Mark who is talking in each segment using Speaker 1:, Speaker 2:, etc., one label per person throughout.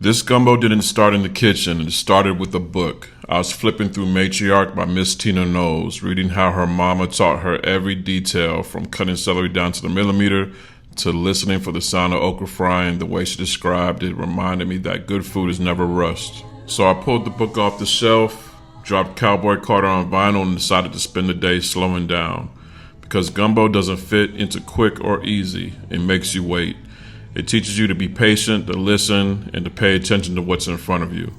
Speaker 1: This gumbo didn't start in the kitchen, it started with a book. I was flipping through Matriarch by Miss Tina Knowles, reading how her mama taught her every detail from cutting celery down to the millimeter to listening for the sound of okra frying. The way she described it reminded me that good food is never rushed. So I pulled the book off the shelf, dropped Cowboy Carter on vinyl, and decided to spend the day slowing down. Because gumbo doesn't fit into quick or easy, it makes you wait. It teaches you to be patient, to listen, and to pay attention to what's in front of you.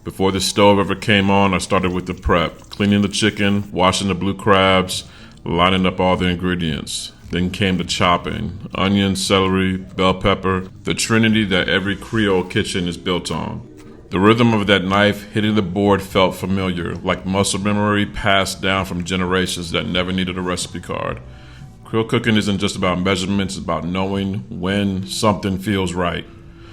Speaker 1: Before the stove ever came on, I started with the prep, cleaning the chicken, washing the blue crabs, lining up all the ingredients. Then came the chopping, onion, celery, bell pepper, the trinity that every Creole kitchen is built on. The rhythm of that knife hitting the board felt familiar, like muscle memory passed down from generations that never needed a recipe card. Creole cooking isn't just about measurements, it's about knowing when something feels right.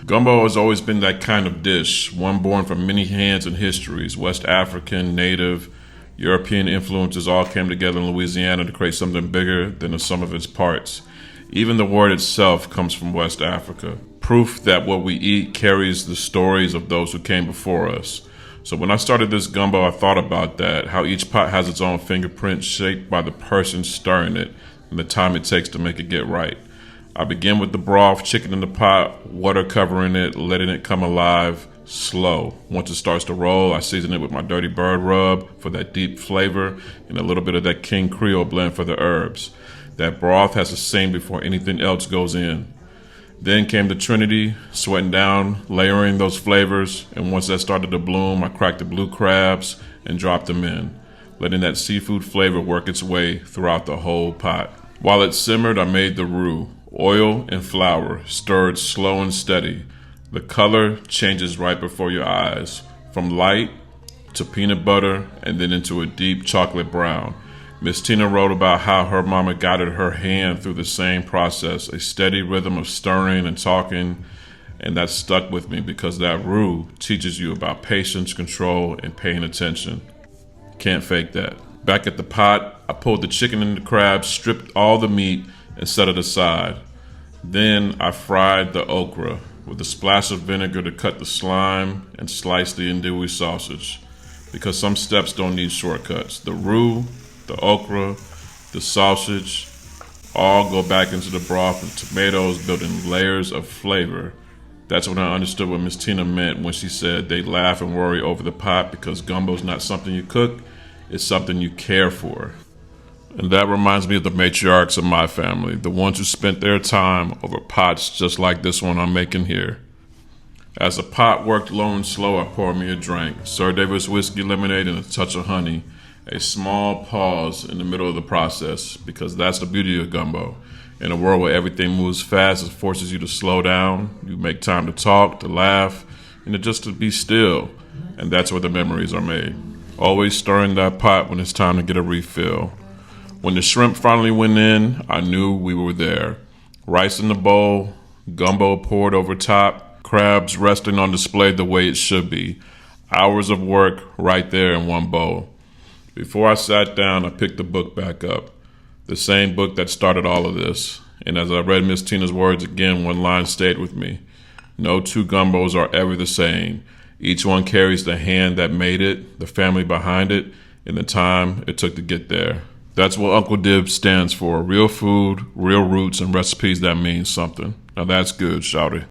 Speaker 1: Gumbo has always been that kind of dish, one born from many hands and histories. West African, Native, European influences all came together in Louisiana to create something bigger than the sum of its parts. Even the word itself comes from West Africa. Proof that what we eat carries the stories of those who came before us. So when I started this gumbo, I thought about that, how each pot has its own fingerprint shaped by the person stirring it and the time it takes to make it get right. I begin with the broth, chicken in the pot, water covering it, letting it come alive, slow. Once it starts to roll, I season it with my Durrty Bird Rub for that deep flavor and a little bit of that King Creole blend for the herbs. That broth has to sing before anything else goes in. Then came the trinity, sweating down, layering those flavors, and once that started to bloom, I cracked the blue crabs and dropped them in, letting that seafood flavor work its way throughout the whole pot. While it simmered, I made the roux, oil and flour, stirred slow and steady. The color changes right before your eyes, from light to peanut butter and then into a deep chocolate brown. Miss Tina wrote about how her mama guided her hand through the same process, a steady rhythm of stirring and talking, and that stuck with me because that roux teaches you about patience, control, and paying attention. Can't fake that. Back at the pot, I pulled the chicken and the crabs, stripped all the meat, and set it aside. Then I fried the okra with a splash of vinegar to cut the slime and sliced the andouille sausage. Because some steps don't need shortcuts. The roux, the okra, the sausage, all go back into the broth and tomatoes building layers of flavor. That's when I understood what Miss Tina meant when she said they laugh and worry over the pot because gumbo's not something you cook, it's something you care for. And that reminds me of the matriarchs of my family, the ones who spent their time over pots just like this one I'm making here. As the pot worked low and slow, I poured me a drink, Sir Davis whiskey lemonade and a touch of honey. A small pause in the middle of the process, because that's the beauty of gumbo. In a world where everything moves fast, it forces you to slow down. You make time to talk, to laugh, and just to be still. And that's where the memories are made. Always stirring that pot when it's time to get a refill. When the shrimp finally went in, I knew we were there. Rice in the bowl, gumbo poured over top, crabs resting on display the way it should be. Hours of work right there in one bowl. Before I sat down, I picked the book back up. The same book that started all of this. And as I read Miss Tina's words again, one line stayed with me. No two gumbos are ever the same. Each one carries the hand that made it, the family behind it, and the time it took to get there. That's what Uncle Dibbz stands for. Real food, real roots, and recipes that mean something. Now that's good, shouty.